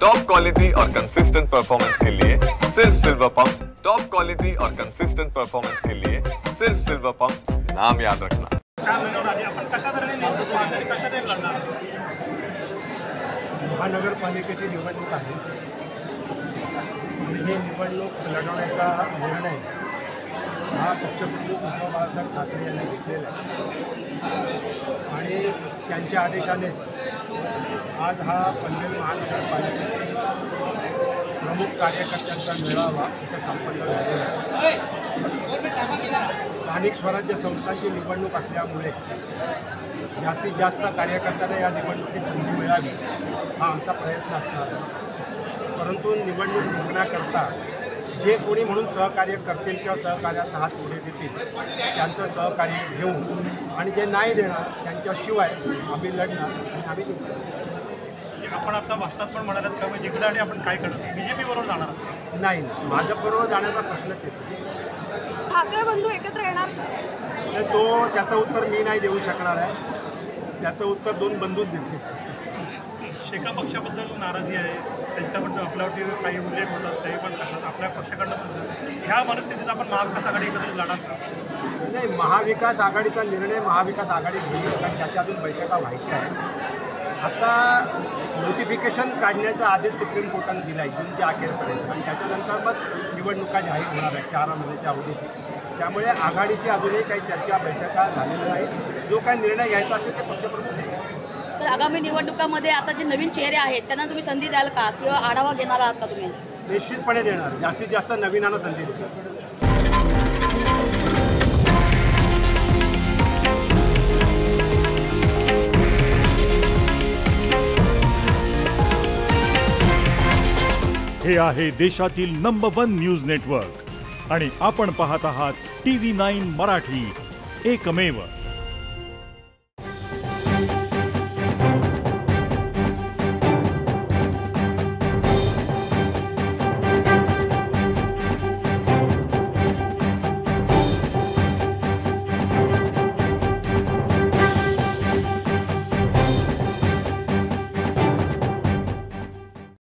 Top quality और consistent performance के लिए सिर्फ सिल्वर पंप्स। टॉप क्वालिटी और कंसिस्टेंट परफॉर्मेंस के लिए सिर्फ सिल्वर पंप्स, नाम याद रखना। महानगरपालिकेची निवडणूक आहे आणि ही निवडणूक लढवण्याचा निर्णय हा पक्षप्रमुख उद्धव बाळासाहेब ठाकरे यांनी घेतलेला आहे आणि त्यांच्या आदेशानेच आज हा पनवेल महानगरपालिकेतील प्रमुख कार्यकर्त्यांचा मेळावा इथं संपन्न झालेला आहे। स्थानिक स्वराज्य संस्थांची निवडणूक असल्यामुळे जास्तीत जास्त कार्यकर्त्यांना या निवडणुकीत संधी मिळावी हा आमचा प्रयत्न असणार आहे। परंतु निवडणूक जिंकण्याकरता जे कोणी म्हणून सहकार्य करतील किंवा सहकार्याचा हात पुढे देतील त्यांचं सहकार्य घेऊन आणि जे नाही देणार त्यांच्याशिवाय आम्ही लढणार आणि आम्ही जिंकणार। आपण आता भाषणात पण म्हणालात का जिंकणार आणि आपण काय करणार, बीजेपी बरोबर जाणार? नाही, भाजपबरोबर जाण्याचा प्रश्नच येतो। ठाकरे बंधू एकत्र येणार का? तो त्याचं उत्तर मी नाही देऊ शकणार आहे, त्याचं उत्तर दोन बंधूच देतील। शेका पक्षाबद्दल नाराजी आहे, त्यांच्याबद्दल आपल्यावरती काही उल्लेख होतात ते पण करतात, आपल्या पक्षाकडनं पण ह्या परिस्थितीत आपण महाविकास आघाडी एकत्र लढाल का? नाही, महाविकास आघाडीचा निर्णय महाविकास आघाडी घेईल कारण त्याच्या अजून बैठका व्हायच्या आहे। आता नोटिफिकेशन काढण्याचा आदेश सुप्रीम कोर्टाने दिला आहे जूनच्या अखेरपर्यंत आणि त्याच्यानंतर मग निवडणुका जाहीर होणार आहे 4 महिन्याच्या अवधीत। त्यामुळे आघाडीची अजूनही काही चर्चा बैठका झालेल्या आहेत। जो काही निर्णय घ्यायचा असेल ते पक्षप्रमुख घेतील। सर, आगामी निवडणुकामध्ये आता जे नवीन चेहरे आहेत त्यांना तुम्ही संधी द्याल का किंवा आढावा घेणार आहात का तुम्ही? निश्चितपणे देणार, जास्तीत जास्त नवीनांना संधी देणार। हे आहे देशातील नंबर 1 न्यूज नेटवर्क आणि आपण पाहत आहात TV9 मराठी, एकमेव।